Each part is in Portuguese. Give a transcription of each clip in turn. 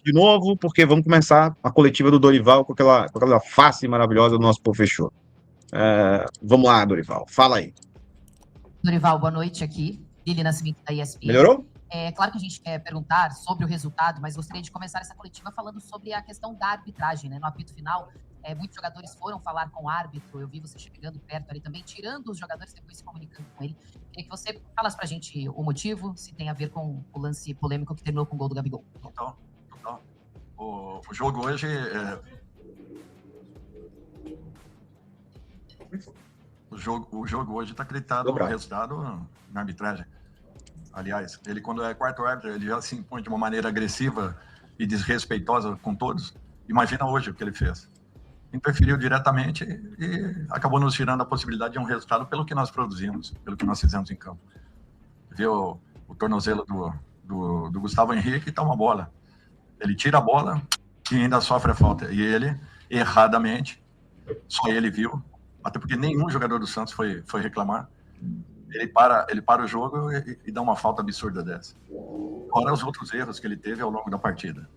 de novo, porque vamos começar a coletiva do Dorival com aquela face maravilhosa do nosso professor. Vamos lá, Dorival, fala aí. Dorival, boa noite aqui. Lili Nascimento da ESPN. Melhorou? É claro que a gente quer perguntar sobre o resultado, mas gostaria de começar essa coletiva falando sobre a questão da arbitragem, né? No apito final, muitos jogadores foram falar com o árbitro, eu vi você chegando perto ali também, tirando os jogadores, depois se comunicando com ele. Queria que você falasse pra gente o motivo, se tem a ver com o lance polêmico que terminou com o gol do Gabigol. Total. O jogo hoje O jogo hoje está acreditado no resultado na arbitragem. Aliás, ele quando é quarto árbitro, ele já se impõe de uma maneira agressiva e desrespeitosa com todos. Imagina hoje o que ele fez. Interferiu diretamente e acabou nos tirando a possibilidade de um resultado pelo que nós produzimos, pelo que nós fizemos em campo. Viu o tornozelo do Gustavo Henrique e tá uma bola. Ele tira a bola e ainda sofre a falta. E ele, erradamente, só ele viu, até porque nenhum jogador do Santos foi reclamar. Ele para o jogo e dá uma falta absurda dessa. Fora os outros erros que ele teve ao longo da partida.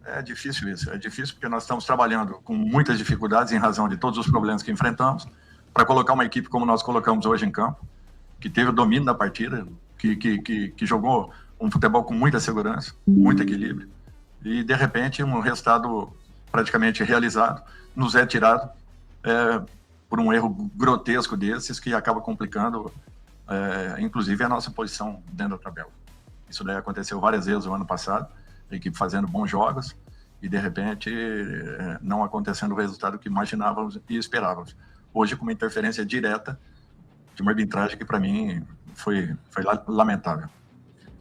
É difícil isso. É difícil porque nós estamos trabalhando com muitas dificuldades em razão de todos os problemas que enfrentamos para colocar uma equipe como nós colocamos hoje em campo, que teve o domínio da partida, que jogou um futebol com muita segurança, muito equilíbrio. E, de repente, um resultado praticamente realizado nos é tirado por um erro grotesco desses que acaba complicando, inclusive, a nossa posição dentro da tabela. Isso daí aconteceu várias vezes no ano passado, a equipe fazendo bons jogos e, de repente, não acontecendo o resultado que imaginávamos e esperávamos. Hoje, com uma interferência direta de uma arbitragem que, para mim, foi lamentável.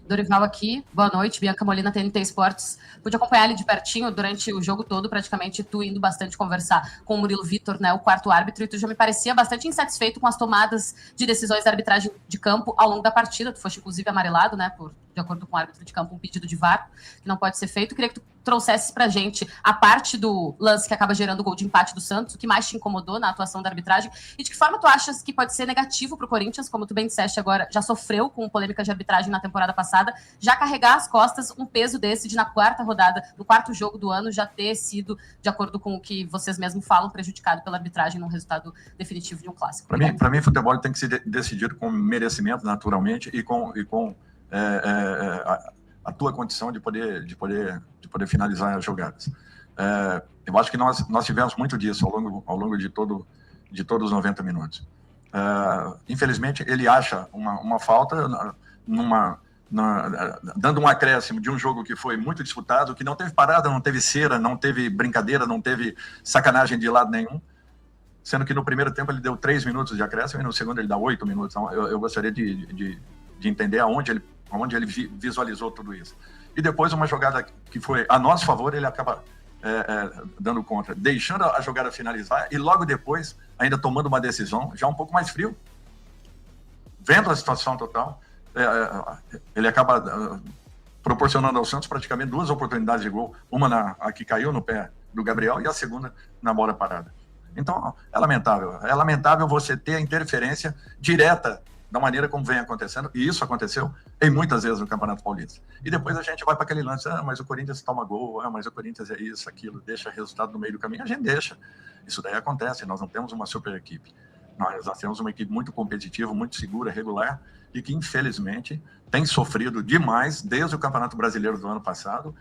Dorival aqui, boa noite, Bianca Molina, TNT Esportes. Pude acompanhar ele de pertinho durante o jogo todo, praticamente tu indo bastante conversar com o Murilo Vitor, né, o quarto árbitro, e tu já me parecia bastante insatisfeito com as tomadas de decisões da arbitragem de campo ao longo da partida. Tu foste, inclusive, amarelado, né, de acordo com o árbitro de campo, um pedido de VAR, que não pode ser feito. Queria que tu trouxesse pra gente a parte do lance que acaba gerando o gol de empate do Santos, o que mais te incomodou na atuação da arbitragem, e de que forma tu achas que pode ser negativo pro Corinthians, como tu bem disseste agora, já sofreu com polêmica de arbitragem na temporada passada, já carregar as costas um peso desse de na quarta rodada, no quarto jogo do ano, já ter sido, de acordo com o que vocês mesmos falam, prejudicado pela arbitragem num resultado definitivo de um clássico. Para mim, futebol tem que ser decidido com merecimento, naturalmente, e com a tua condição de poder finalizar as jogadas. Eu acho que nós tivemos muito disso ao longo de todos os 90 minutos. Infelizmente, ele acha uma falta dando um acréscimo de um jogo que foi muito disputado, que não teve parada, não teve cera, não teve brincadeira, não teve sacanagem de lado nenhum, sendo que no primeiro tempo ele deu 3 minutos de acréscimo e no segundo ele dá 8 minutos. Então, eu gostaria de entender aonde ele visualizou tudo isso. E depois uma jogada que foi a nosso favor, ele acaba dando contra, deixando a jogada finalizar e logo depois ainda tomando uma decisão já um pouco mais frio, vendo a situação total. Ele acaba proporcionando ao Santos praticamente 2 oportunidades de gol, uma a que caiu no pé do Gabriel e a segunda na bola parada. Então, é lamentável você ter a interferência direta da maneira como vem acontecendo, e isso aconteceu em muitas vezes no Campeonato Paulista. E depois a gente vai para aquele lance, mas o Corinthians toma gol, mas o Corinthians é isso, aquilo, deixa resultado no meio do caminho, a gente deixa. Isso daí acontece, nós não temos uma super equipe. Nós temos uma equipe muito competitiva, muito segura, regular, e que, infelizmente, tem sofrido demais desde o Campeonato Brasileiro do ano passado,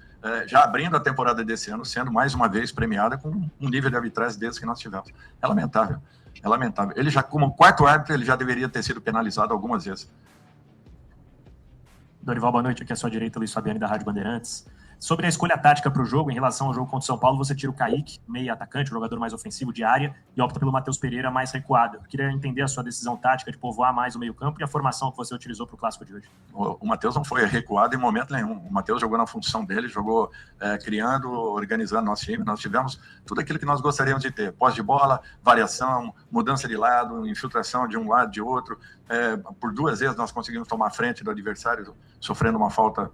já abrindo a temporada desse ano, sendo mais uma vez premiada com um nível de arbitragem desse que nós tivemos. É lamentável. É lamentável. Ele já, como quarto árbitro, ele já deveria ter sido penalizado algumas vezes. Dorival, boa noite. Aqui à sua direita, Luiz Fabiani, da Rádio Bandeirantes. Sobre a escolha tática para o jogo, em relação ao jogo contra o São Paulo, você tira o Kaique, meio atacante, jogador mais ofensivo de área, e opta pelo Matheus Pereira, mais recuado. Eu queria entender a sua decisão tática de povoar mais o meio-campo e a formação que você utilizou para o clássico de hoje. O Matheus não foi recuado em momento nenhum. O Matheus jogou na função dele, jogou criando, organizando nosso time. Nós tivemos tudo aquilo que nós gostaríamos de ter. Pós de bola, variação, mudança de lado, infiltração de um lado, de outro. Por 2 vezes nós conseguimos tomar a frente do adversário, sofrendo uma falta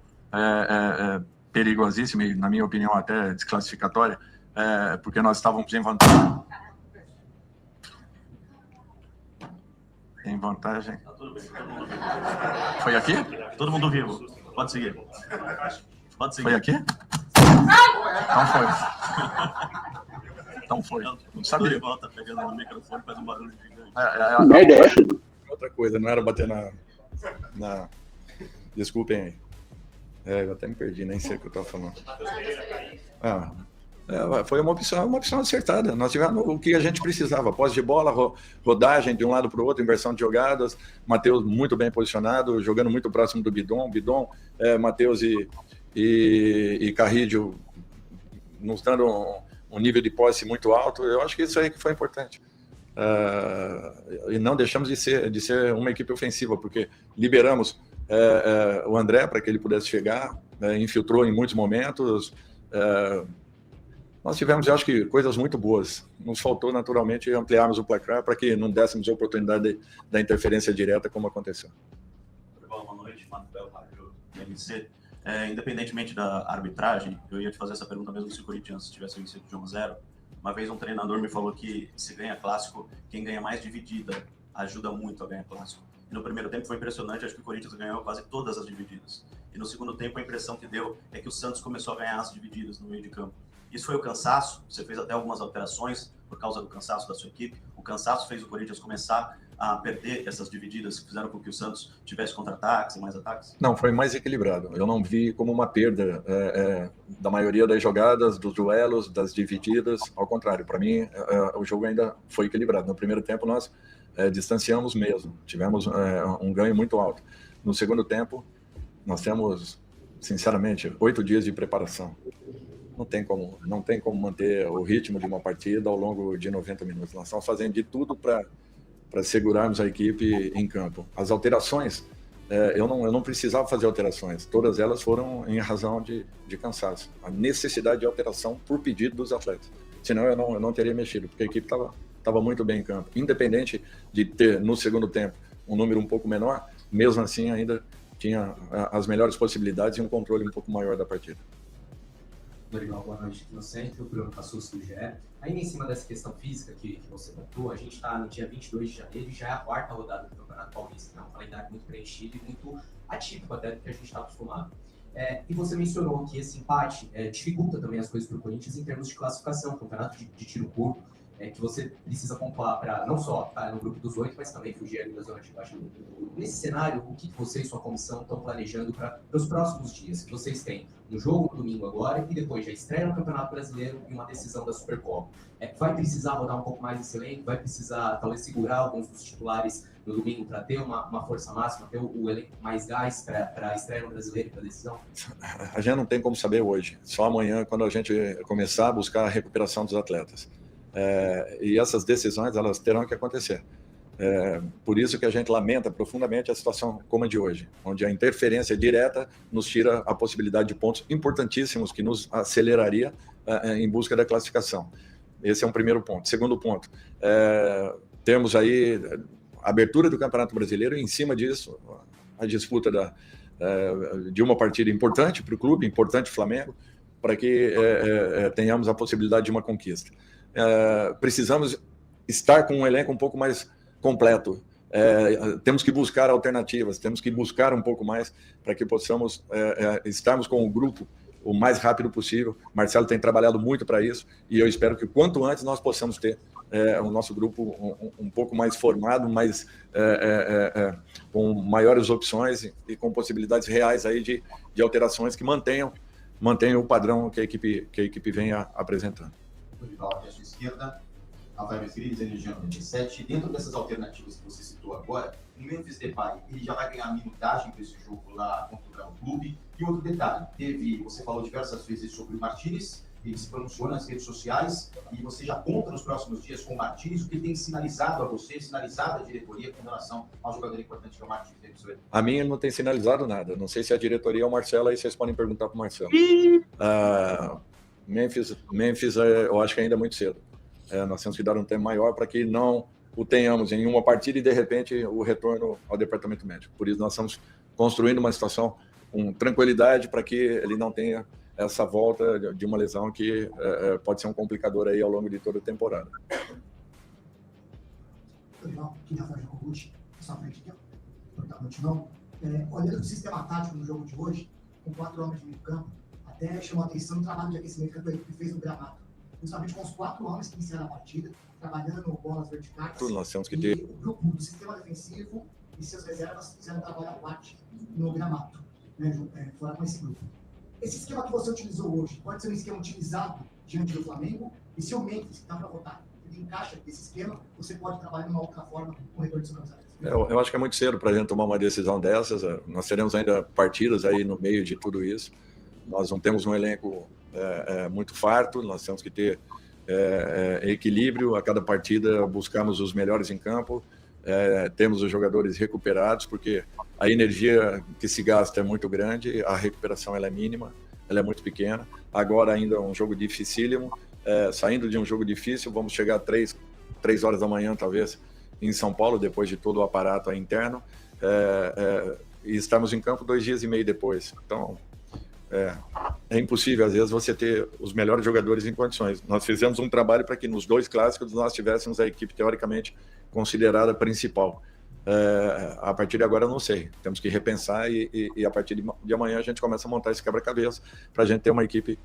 perigosíssima e, na minha opinião, até desclassificatória, porque nós estávamos em vantagem. Em vantagem. Foi aqui? Todo mundo vivo. Pode seguir. Pode seguir. Foi aqui? Então foi. Não sabia. Volta pegando no microfone, faz um barulho gigante. Merda é essa? Outra coisa, não era bater na... Desculpem aí. Eu até me perdi, nem sei o que eu estava falando. Foi uma opção acertada. Nós tivemos o que a gente precisava. Posse de bola, rodagem de um lado para o outro, inversão de jogadas. Matheus muito bem posicionado, jogando muito próximo do Bidon. Matheus e Carrillo nos dando um nível de posse muito alto. Eu acho que isso aí que foi importante. E não deixamos de ser uma equipe ofensiva, porque liberamos o André para que ele pudesse chegar, infiltrou em muitos momentos. Nós tivemos, eu acho que, coisas muito boas. Nos faltou, naturalmente, ampliarmos o placar para que não dessemos a oportunidade da interferência direta, como aconteceu. Boa noite, Manuel, Rádio MC. Independentemente da arbitragem, eu ia te fazer essa pergunta mesmo se o Corinthians tivesse vencido de 1-0. Uma vez um treinador me falou que se ganha clássico, quem ganha mais dividida ajuda muito a ganhar clássico. E no primeiro tempo foi impressionante, acho que o Corinthians ganhou quase todas as divididas. E no segundo tempo a impressão que deu é que o Santos começou a ganhar as divididas no meio de campo. Isso foi o cansaço, você fez até algumas alterações por causa do cansaço da sua equipe. O cansaço fez o Corinthians começar a perder essas divididas que fizeram com que o Santos tivesse contra-ataques e mais ataques? Não, foi mais equilibrado. Eu não vi como uma perda da maioria das jogadas, dos duelos, das divididas. Ao contrário, para mim, o jogo ainda foi equilibrado. No primeiro tempo, nós distanciamos mesmo. Tivemos um ganho muito alto. No segundo tempo, nós temos, sinceramente, 8 dias de preparação. Não tem como manter o ritmo de uma partida ao longo de 90 minutos. Nós estamos fazendo de tudo para segurarmos a equipe em campo. As alterações, eu não precisava fazer alterações. Todas elas foram em razão de cansaço. A necessidade de alteração por pedido dos atletas. Senão eu não teria mexido, porque a equipe estava muito bem em campo. Independente de ter, no segundo tempo, um número um pouco menor, mesmo assim ainda tinha as melhores possibilidades e um controle um pouco maior da partida. Dorival, boa noite aqui no centro, Bruno Cassus do GE. Ainda em cima dessa questão física que você pontuou, a gente está no dia 22 de janeiro e já é a 4ª rodada do Campeonato Paulista, né? Um calendário muito preenchido e muito atípico até do que a gente está acostumado. E você mencionou que esse empate dificulta também as coisas para o Corinthians em termos de classificação, campeonato de tiro curto, que você precisa pontuar para não só estar no grupo dos 8, mas também fugir da zona de baixo. Nesse cenário, o que você e sua comissão estão planejando para os próximos dias? Que vocês têm um jogo no domingo agora e depois já estreia no Campeonato Brasileiro e uma decisão da Supercopa. Vai precisar rodar um pouco mais esse elenco? Vai precisar talvez segurar alguns dos titulares no domingo para ter uma força máxima, ter o elenco mais gás para a estreia no Brasileiro e para a decisão? A gente não tem como saber hoje. Só amanhã, quando a gente começar a buscar a recuperação dos atletas. E essas decisões, elas terão que acontecer. Por isso que a gente lamenta profundamente a situação como a de hoje, onde a interferência direta nos tira a possibilidade de pontos importantíssimos que nos aceleraria em busca da classificação. Esse é um primeiro ponto. Segundo ponto, temos aí a abertura do Campeonato Brasileiro e, em cima disso, a disputa de uma partida importante para o clube, importante Flamengo, para que tenhamos a possibilidade de uma conquista. Precisamos estar com um elenco um pouco mais completo. Temos que buscar alternativas, temos que buscar um pouco mais para que possamos estarmos com o grupo o mais rápido possível. Marcelo tem trabalhado muito para isso e eu espero que quanto antes nós possamos ter o nosso grupo um pouco mais formado, com maiores opções e com possibilidades reais aí de alterações que mantenham o padrão que a equipe vem apresentando. Dorival, aqui à sua esquerda, Rafael Mesquita, Energia 97. Dentro dessas alternativas que você citou agora, o Memphis Depay, ele já vai ganhar minutagem para esse jogo lá contra o Galo Clube. E outro detalhe, você falou diversas vezes sobre o Martínez, ele se pronunciou nas redes sociais, e você já conta nos próximos dias com o Martínez, o que ele tem sinalizado a você, sinalizado à diretoria com relação ao jogador importante que é o Martínez. A mim ele não tem sinalizado nada, não sei se a diretoria é o Marcelo, aí vocês podem perguntar para o Marcelo. Memphis, eu acho que ainda é muito cedo. Nós temos que dar um tempo maior para que não o tenhamos em uma partida e, de repente, o retorno ao departamento médico. Por isso, nós estamos construindo uma situação com tranquilidade para que ele não tenha essa volta de uma lesão que pode ser um complicador aí ao longo de toda a temporada. Dorival, aqui na Rafael Jacobucci, sua frente aqui, ó. Olhando o sistema tático no jogo de hoje, com 4 homens de meio campo, até chamou a atenção o trabalho de aquecimento que a equipe fez no gramado. Justamente com os 4 homens que iniciaram a partida, trabalhando bolas verticais. Tudo nós temos que ter. E o grupo do sistema defensivo e seus reservas fizeram trabalho à parte no gramado, né, fora com esse grupo. Esse esquema que você utilizou hoje, pode ser um esquema utilizado diante do Flamengo? E se o Memphis, que está para votar, ele encaixa nesse esquema, você pode trabalhar de uma outra forma com o retorno de segurança? Eu acho que é muito cedo para a gente tomar uma decisão dessas. Nós teremos ainda partidas aí no meio de tudo isso. Nós não temos um elenco muito farto, nós temos que ter equilíbrio. A cada partida buscamos os melhores em campo, temos os jogadores recuperados, porque a energia que se gasta é muito grande, a recuperação ela é mínima, ela é muito pequena. Agora ainda é um jogo dificílimo, saindo de um jogo difícil, vamos chegar às 3 horas da manhã, talvez, em São Paulo, depois de todo o aparato interno, e estamos em campo 2 dias e meio depois. Então, é impossível, às vezes, você ter os melhores jogadores em condições. Nós fizemos um trabalho para que nos 2 clássicos nós tivéssemos a equipe teoricamente considerada principal. A partir de agora eu não sei, temos que repensar e a partir de amanhã a gente começa a montar esse quebra-cabeça para a gente ter uma equipe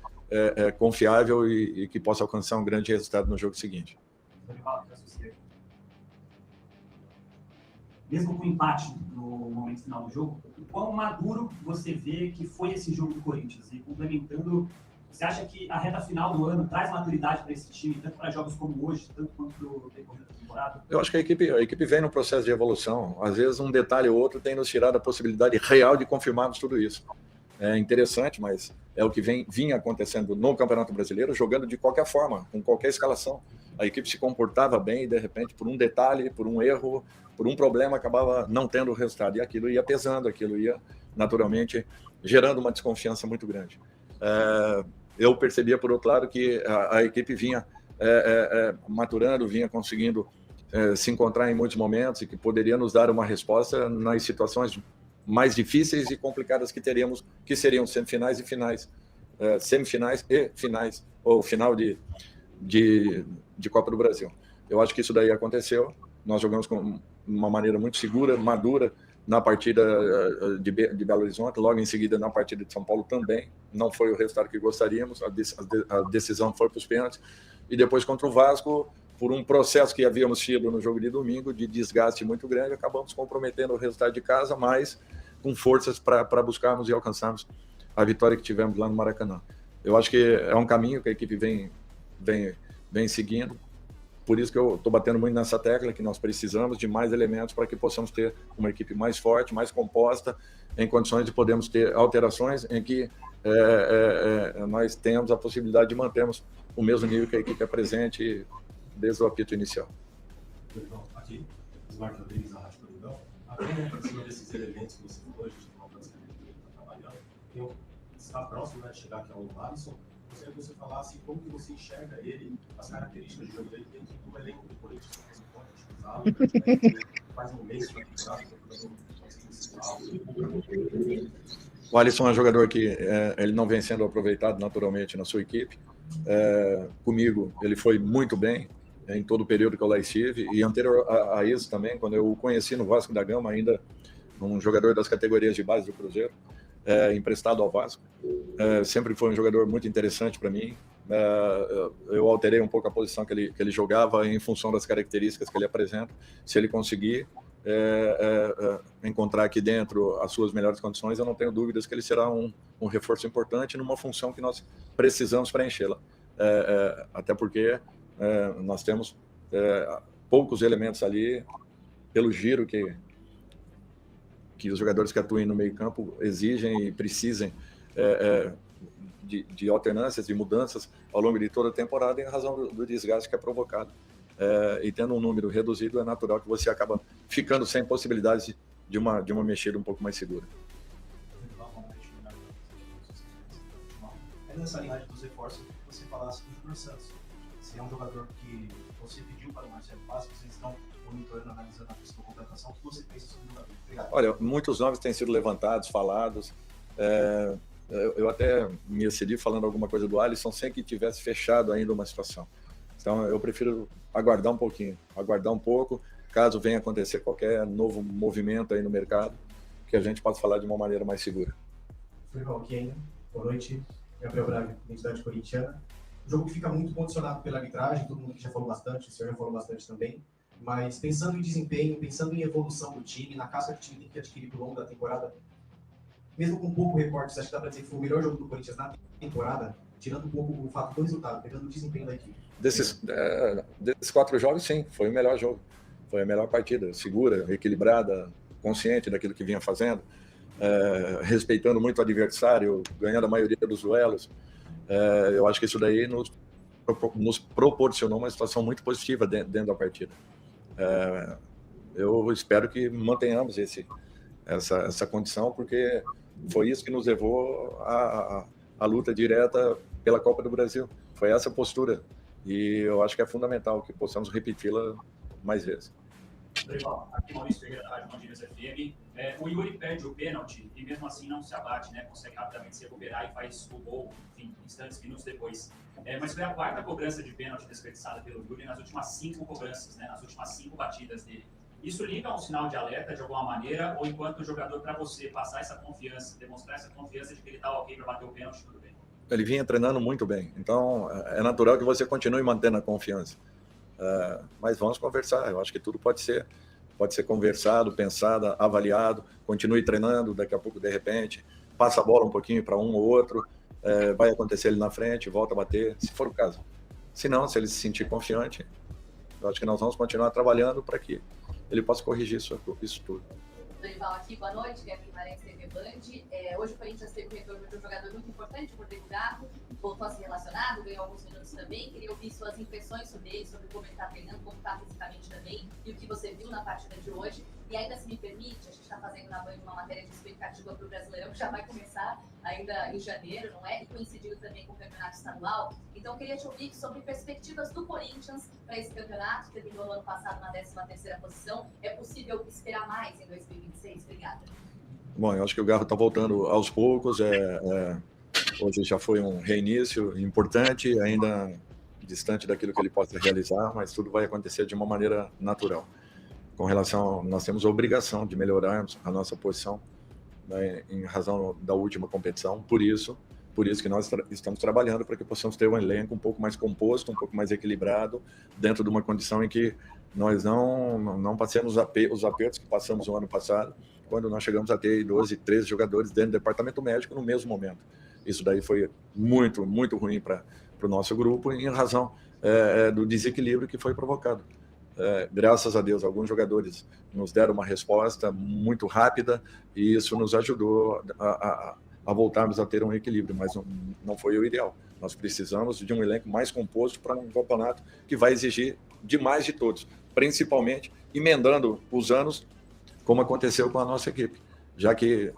confiável e que possa alcançar um grande resultado no jogo seguinte. Mesmo com o empate no momento final do jogo, o quão maduro você vê que foi esse jogo do Corinthians? E complementando, você acha que a reta final do ano traz maturidade para esse time, tanto para jogos como hoje, tanto quanto para o decorrer da temporada? Eu acho que a equipe vem num processo de evolução. Às vezes um detalhe ou outro tem nos tirado a possibilidade real de confirmarmos tudo isso. É interessante, mas é o que vinha acontecendo no Campeonato Brasileiro, jogando de qualquer forma, com qualquer escalação. A equipe se comportava bem e, de repente, por um detalhe, por um erro, por um problema, acabava não tendo o resultado. E aquilo ia pesando, aquilo ia, naturalmente, gerando uma desconfiança muito grande. Eu percebia, por outro lado, que a equipe vinha maturando, vinha conseguindo se encontrar em muitos momentos e que poderia nos dar uma resposta nas situações mais difíceis e complicadas que teríamos, que seriam semifinais e finais. Semifinais e finais, ou final de Copa do Brasil. Eu acho que isso daí aconteceu. Nós jogamos com uma maneira muito segura, madura, na partida de Belo Horizonte, logo em seguida na partida de São Paulo também. Não foi o resultado que gostaríamos, a decisão foi para os pênaltis. E depois contra o Vasco, por um processo que havíamos tido no jogo de domingo, de desgaste muito grande, acabamos comprometendo o resultado de casa, mas com forças para buscarmos e alcançarmos a vitória que tivemos lá no Maracanã. Eu acho que é um caminho que a equipe vem seguindo. Por isso que eu estou batendo muito nessa tecla, que nós precisamos de mais elementos para que possamos ter uma equipe mais forte, mais composta, em condições de podermos ter alterações em que nós tenhamos a possibilidade de mantermos o mesmo nível que a equipe apresente desde o apito inicial. Aqui, Osmar Rodrigues, da Rádio Coringão. Apenas em cima desses elementos que você falou, a gente tem uma coisa que a gente está trabalhando, está próximo de chegar aqui ao Alisson. Gostaria que você falasse como que você enxerga ele, as características de jogo dele dentro do elenco do Corinthians, que você pode utilizá-lo, faz um mês para o Alisson é um jogador que ele não vem sendo aproveitado naturalmente na sua equipe. Comigo, ele foi muito bem em todo o período que eu lá estive, e anterior a isso também, quando eu o conheci no Vasco da Gama, ainda um jogador das categorias de base do Cruzeiro, emprestado ao Vasco. Sempre foi um jogador muito interessante para mim. Eu alterei um pouco a posição que ele jogava em função das características que ele apresenta. Se ele conseguir encontrar aqui dentro as suas melhores condições, eu não tenho dúvidas que ele será um reforço importante numa função que nós precisamos preenchê-la. Até porque nós temos poucos elementos ali, pelo giro que os jogadores que atuem no meio-campo exigem e precisem de alternâncias, de mudanças ao longo de toda a temporada, em razão do desgaste que é provocado. E tendo um número reduzido, é natural que você acaba ficando sem possibilidades de uma mexida um pouco mais segura. É nessa linha dos reforços que você falasse do Júnior Santos. Se é um jogador que você pediu para o Marcelo Paz, vocês estão monitorando, analisando a questão da contratação, o que você pensa sobre o jogador? Obrigado. Olha, muitos nomes têm sido levantados, falados. Eu até me excedi falando alguma coisa do Alisson sem que tivesse fechado ainda uma situação. Então, eu prefiro aguardar um pouquinho, aguardar um pouco, caso venha acontecer qualquer novo movimento aí no mercado, que a gente possa falar de uma maneira mais segura. Fui aqui ainda. Boa noite. Gabriel Braga, identidade corintiana. Um jogo que fica muito condicionado pela arbitragem, todo mundo que já falou bastante, o senhor já falou bastante também. Mas pensando em desempenho, pensando em evolução do time, na casca que o time tem que adquirir ao longo da temporada, mesmo com pouco recorte, você acha que dá para dizer que foi o melhor jogo do Corinthians na temporada, tirando um pouco o fato do resultado, pegando o desempenho da equipe? Desses 4 jogos, sim, foi o melhor jogo. Foi a melhor partida, segura, equilibrada, consciente daquilo que vinha fazendo, respeitando muito o adversário, ganhando a maioria dos duelos. Eu acho que isso daí nos proporcionou uma situação muito positiva dentro da partida. Eu espero que mantenhamos essa condição, porque foi isso que nos levou à luta direta pela Copa do Brasil. Foi essa postura. E eu acho que é fundamental que possamos repeti-la mais vezes. Dorival, aqui Maurício Ferreira da Rádio Mandiras FM. O Yuri perde o pênalti e mesmo assim não se abate, né? Consegue rapidamente se recuperar e faz o gol, enfim, instantes, minutos depois. Mas foi a 4ª cobrança de pênalti desperdiçada pelo Yuri nas últimas 5 cobranças, né? Nas últimas 5 batidas dele. Isso liga a um sinal de alerta de alguma maneira, ou enquanto jogador, para você passar essa confiança, demonstrar essa confiança de que ele está ok para bater o pênalti, tudo bem? Ele vinha treinando muito bem, então é natural que você continue mantendo a confiança. Mas vamos conversar, eu acho que tudo pode ser conversado, pensado, avaliado, continue treinando, daqui a pouco, de repente, passa a bola um pouquinho para um ou outro, vai acontecer ele na frente, volta a bater, se for o caso. Se não, se ele se sentir confiante, eu acho que nós vamos continuar trabalhando para que ele possa corrigir isso tudo. Dorival aqui, boa noite, Gabriel Guimarães, TV Band. Hoje o Corinthians teve o retorno de um jogador muito importante, por ter Gago, voltou a ser relacionado, ganhou alguns minutos também. Queria ouvir suas impressões sobre ele, sobre como ele está treinando, como está fisicamente também, e o que você viu na partida de hoje. E ainda, se me permite, a gente está fazendo na Band uma matéria de expectativa para o Brasileirão, que já vai começar ainda em janeiro, não é? E coincidindo também com o Campeonato Estadual. Então, queria te ouvir sobre perspectivas do Corinthians para esse campeonato, que terminou no ano passado na 13ª posição. É possível esperar mais em 2026? Obrigada. Bom, eu acho que o Garro está voltando aos poucos. Hoje já foi um reinício importante, ainda distante daquilo que ele possa realizar, mas tudo vai acontecer de uma maneira natural. Com relação, nós temos a obrigação de melhorarmos a nossa posição, né, em razão da última competição. Por isso que nós estamos trabalhando para que possamos ter um elenco um pouco mais composto, um pouco mais equilibrado, dentro de uma condição em que nós não passemos os apertos que passamos no ano passado, quando nós chegamos a ter 12, 13 jogadores dentro do departamento médico no mesmo momento. Isso daí foi muito, muito ruim para o nosso grupo, em razão do desequilíbrio que foi provocado. Graças a Deus, alguns jogadores nos deram uma resposta muito rápida e isso nos ajudou a voltarmos a ter um equilíbrio, mas não foi o ideal. Nós precisamos de um elenco mais composto para um campeonato que vai exigir demais de todos, principalmente emendando os anos, como aconteceu com a nossa equipe, já que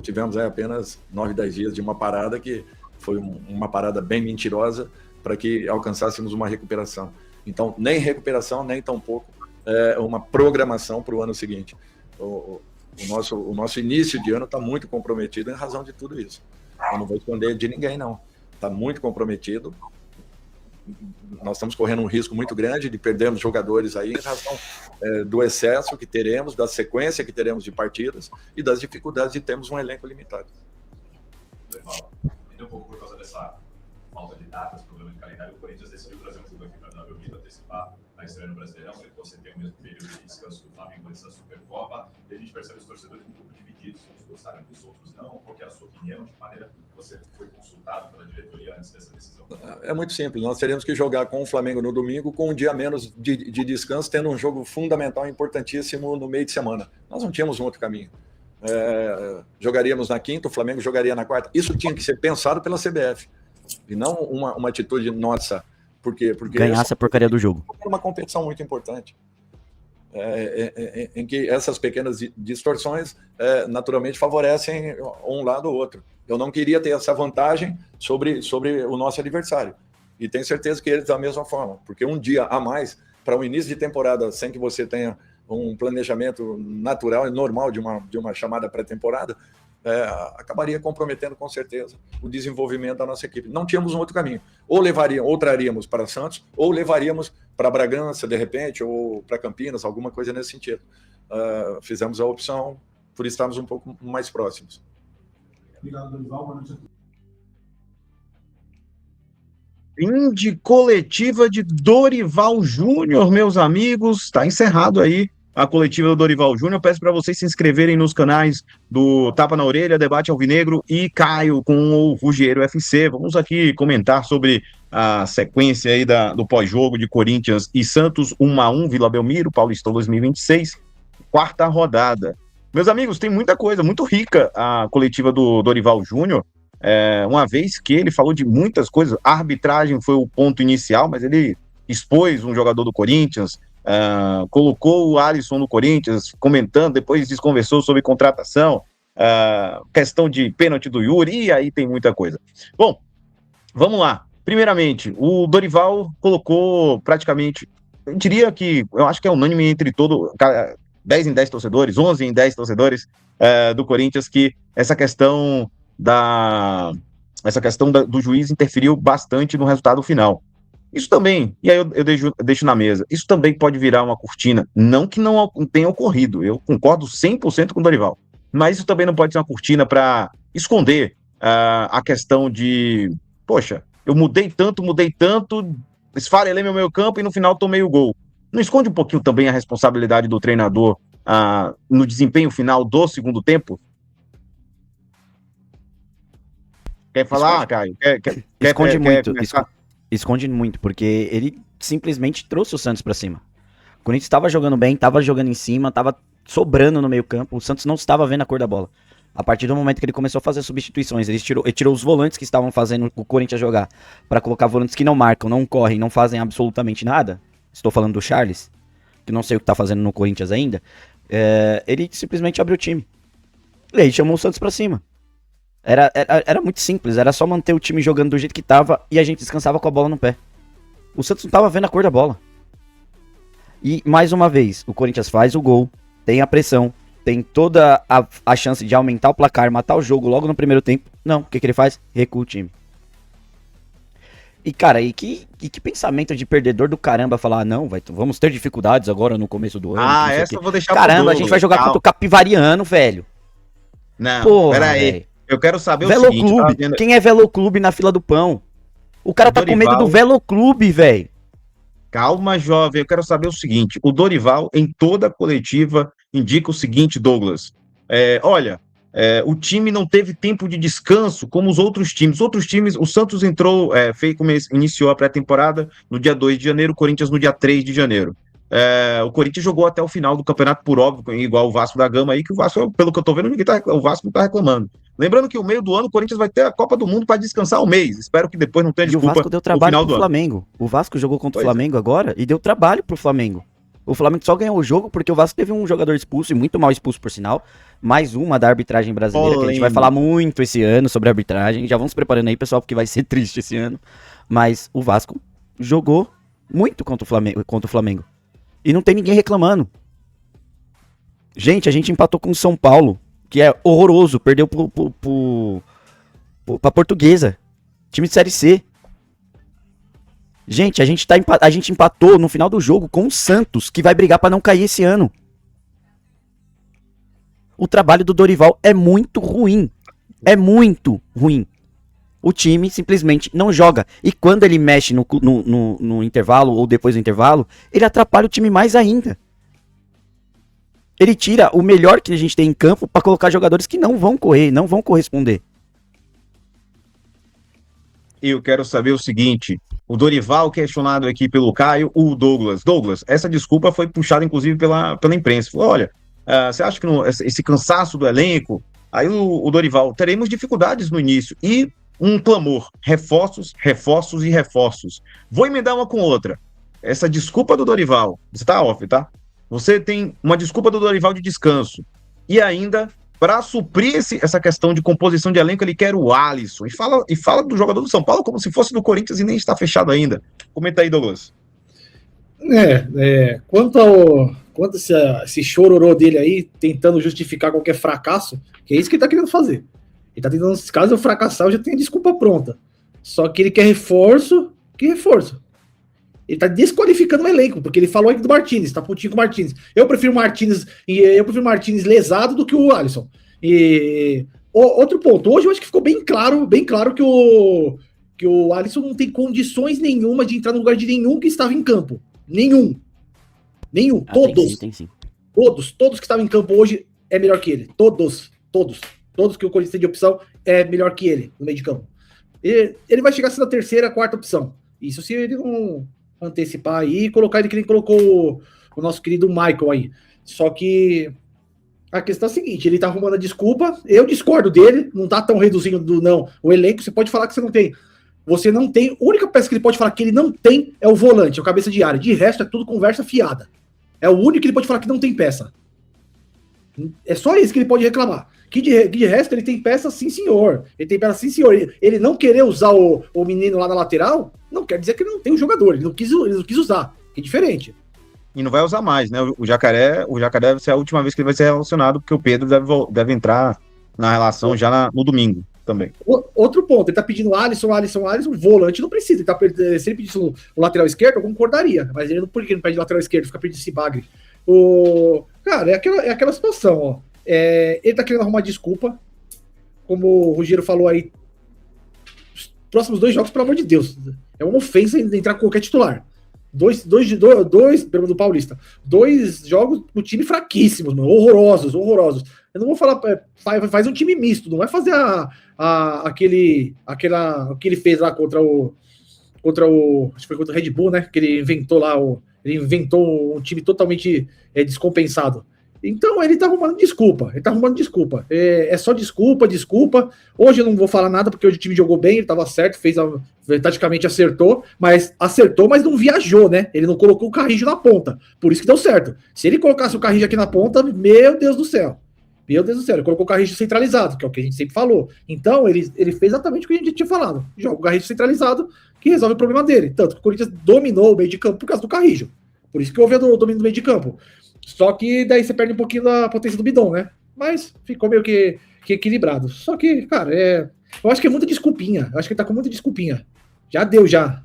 tivemos apenas 9, 10 dias de uma parada que foi uma parada bem mentirosa para que alcançássemos uma recuperação. Então, nem recuperação, nem tampouco uma programação para o ano seguinte. O nosso início de ano está muito comprometido em razão de tudo isso. Eu não vou esconder de ninguém, não. Está muito comprometido. Nós estamos correndo um risco muito grande de perdermos jogadores aí em razão do excesso que teremos, da sequência que teremos de partidas e das dificuldades de termos um elenco limitado. Um pouco por causa dessa falta de datas, problema de calendário, o Corinthians decidiu trazer um jogo aqui para dar ouvido, antecipar a estreia no Brasileirão, para que você tenha o mesmo período de descanso do Flamengo antes da Supercopa, e a gente percebe os torcedores um pouco divididos, uns gostaram dos outros não. Qual que é a sua opinião, de maneira que você foi consultado pela diretoria antes dessa decisão? É muito simples, nós teríamos que jogar com o Flamengo no domingo, com um dia menos de descanso, tendo um jogo fundamental, importantíssimo no meio de semana. Nós não tínhamos um outro caminho. Jogaríamos na quinta, o Flamengo jogaria na quarta. Isso tinha que ser pensado pela CBF, e não uma atitude nossa. Por quê? Porque ganhasse a porcaria do jogo. É uma competição muito importante, em que essas pequenas distorções naturalmente favorecem um lado ou outro. Eu não queria ter essa vantagem sobre o nosso adversário. E tenho certeza que eles da mesma forma, porque um dia a mais para o início de temporada, sem que você tenha um planejamento natural e normal de uma chamada pré-temporada, acabaria comprometendo com certeza o desenvolvimento da nossa equipe. Não tínhamos um outro caminho. Ou traríamos para Santos, ou levaríamos para Bragança, de repente, ou para Campinas, alguma coisa nesse sentido. Fizemos a opção por estarmos um pouco mais próximos. Obrigado, Dorival. Boa noite a todos. Fim de coletiva de Dorival Júnior, meus amigos. Está encerrado aí a coletiva do Dorival Júnior. Peço para vocês se inscreverem nos canais do Tapa na Orelha, Debate Alvinegro e Caio com o Ruggiero FC. Vamos aqui comentar sobre a sequência aí do pós-jogo de Corinthians e Santos, 1-1, Vila Belmiro, Paulistão 2026, quarta rodada. Meus amigos, tem muita coisa, muito rica a coletiva do Dorival Júnior. Uma vez que ele falou de muitas coisas, a arbitragem foi o ponto inicial, mas ele expôs um jogador do Corinthians, colocou o Alisson no Corinthians, comentando, depois desconversou sobre contratação, questão de pênalti do Yuri, e aí tem muita coisa. Bom, vamos lá. Primeiramente, o Dorival colocou praticamente, eu acho que é unânime entre 10 em 10 torcedores, 11 em 10 torcedores do Corinthians, que essa questão do juiz interferiu bastante no resultado final. Isso também, e aí eu deixo na mesa, isso também pode virar uma cortina, não que não tenha ocorrido, eu concordo 100% com o Dorival, mas isso também não pode ser uma cortina para esconder a questão de, poxa, eu mudei tanto, esfarelei meu meio campo e no final tomei o gol. Não esconde um pouquinho também a responsabilidade do treinador no desempenho final do segundo tempo? Quer falar, Caio? Esconde muito, porque ele simplesmente trouxe o Santos pra cima. O Corinthians estava jogando bem, estava jogando em cima, estava sobrando no meio campo, o Santos não estava vendo a cor da bola. A partir do momento que ele começou a fazer substituições, ele tirou os volantes que estavam fazendo o Corinthians jogar, para colocar volantes que não marcam, não correm, não fazem absolutamente nada. Estou falando do Charles, que não sei o que tá fazendo no Corinthians ainda. Ele simplesmente abriu o time. E aí chamou o Santos pra cima. Era muito simples, era só manter o time jogando do jeito que tava e a gente descansava com a bola no pé. O Santos não tava vendo a cor da bola. E, mais uma vez, o Corinthians faz o gol, tem a pressão, tem toda a chance de aumentar o placar, matar o jogo logo no primeiro tempo. Não, o que ele faz? Recua o time. E, cara, que pensamento de perdedor do caramba falar, não, vamos ter dificuldades agora no começo do ano. Essa eu vou deixar Caramba, a gente vai jogar contra o Capivariano, velho. Não, peraí. Eu quero saber o seguinte. Quem é Veloclube na fila do pão? O cara tá com medo do Veloclube, velho. Calma, jovem, eu quero saber o seguinte. O Dorival, em toda a coletiva, indica o seguinte, Douglas. O time não teve tempo de descanso como os outros times. O Santos iniciou a pré-temporada no dia 2 de janeiro, o Corinthians no dia 3 de janeiro. O Corinthians jogou até o final do campeonato, por óbvio, igual o Vasco da Gama aí, que o Vasco, pelo que eu tô vendo, o Vasco não tá reclamando. Lembrando que no meio do ano o Corinthians vai ter a Copa do Mundo para descansar um mês. Espero que depois não tenha desculpa. E o Vasco deu trabalho pro Flamengo. O Vasco jogou contra o Flamengo agora e deu trabalho pro Flamengo. O Flamengo só ganhou o jogo porque o Vasco teve um jogador expulso, e muito mal expulso, por sinal. Mais uma da arbitragem brasileira, que a gente vai falar muito esse ano sobre a arbitragem. Já vamos se preparando aí, pessoal, porque vai ser triste esse ano. Mas o Vasco jogou muito contra o Flamengo. E não tem ninguém reclamando. Gente, a gente empatou com o São Paulo, que é horroroso. Perdeu pra Portuguesa. Time de Série C. Gente, a gente empatou no final do jogo com o Santos, que vai brigar pra não cair esse ano. O trabalho do Dorival é muito ruim. É muito ruim. O time simplesmente não joga. E quando ele mexe no intervalo ou depois do intervalo, ele atrapalha o time mais ainda. Ele tira o melhor que a gente tem em campo para colocar jogadores que não vão correr, não vão corresponder. Eu quero saber o seguinte, o Dorival questionado aqui pelo Caio, o Douglas. Douglas, essa desculpa foi puxada inclusive pela imprensa. Falou, olha, você acha que esse cansaço do elenco... Aí o Dorival, teremos dificuldades no início. E um clamor, reforços, reforços e reforços. Vou emendar uma com outra. Essa desculpa do Dorival, você tá off, tá? Você tem uma desculpa do Dorival de descanso. E ainda, para suprir essa questão de composição de elenco, ele quer o Alisson. E fala do jogador do São Paulo como se fosse do Corinthians e nem está fechado ainda. Comenta aí, Douglas. Quanto esse chororô dele aí, tentando justificar qualquer fracasso, que é isso que ele tá querendo fazer. Ele tá tentando, caso eu fracassar, eu já tenho a desculpa pronta. Só que ele quer reforço. Que reforço? Ele tá desqualificando o elenco, porque ele falou aí do Martínez, tá putinho com o Martínez. Eu prefiro o Martínez lesado do que o Alisson. E outro ponto, hoje eu acho que ficou bem claro que que o Alisson não tem condições nenhuma de entrar no lugar de nenhum que estava em campo. Nenhum. Todos. Tem sim. Todos que estavam em campo hoje é melhor que ele. Todos que o Corinthians tem de opção é melhor que ele no meio de campo. Ele vai chegar a ser a terceira, quarta opção. Isso se ele não antecipar aí e colocar ele que nem colocou o nosso querido Michael aí. Só que a questão é a seguinte, ele tá arrumando a desculpa, eu discordo dele, não tá tão reduzindo não. O elenco, você pode falar que você não tem. Você não tem, a única peça que ele pode falar que ele não tem é o volante, é o cabeça de área. De resto é tudo conversa fiada. É o único que ele pode falar que não tem peça. É só isso que ele pode reclamar. Que de resto ele tem peça sim, senhor. Ele tem peça sim, senhor. Ele não querer usar o menino lá na lateral, não quer dizer que ele não tem um jogador. Ele não quis usar. Que é diferente. E não vai usar mais, né? O Jacaré deve ser a última vez que ele vai ser relacionado, porque o Pedro deve entrar na relação já no domingo também. Outro ponto, ele tá pedindo Alisson, volante não precisa. Se ele pedisse o lateral esquerdo, eu concordaria. Mas ele por que não pede lateral esquerdo? Fica pedindo esse bagre. Cara, é aquela situação, ó. Ele tá querendo arrumar desculpa. Como o Rogério falou aí, os próximos 2 jogos, pelo amor de Deus. É uma ofensa entrar com qualquer titular. Dois pelo do Paulista. 2 jogos com time fraquíssimos, mano, horrorosos. Eu não vou falar, faz um time misto, não vai fazer o que ele fez lá contra o acho que foi contra o Red Bull, né? Que ele inventou lá, ele inventou um time totalmente descompensado. Então ele tá arrumando desculpa. É só desculpa. Hoje eu não vou falar nada porque hoje o time jogou bem, ele tava certo, taticamente acertou, mas não viajou, né? Ele não colocou o Carrijo na ponta. Por isso que deu certo. Se ele colocasse o Carrijo aqui na ponta, meu Deus do céu, ele colocou o Carrijo centralizado, que é o que a gente sempre falou. Então ele fez exatamente o que a gente tinha falado. Joga o Carrijo centralizado, que resolve o problema dele. Tanto que o Corinthians dominou o meio de campo por causa do Carrijo. Por isso que houve o domínio do meio de campo. Só que daí você perde um pouquinho da potência do bidon, né? Mas ficou meio que equilibrado. Só que, cara, eu acho que é muita desculpinha. Eu acho que ele tá com muita desculpinha. Já deu, já.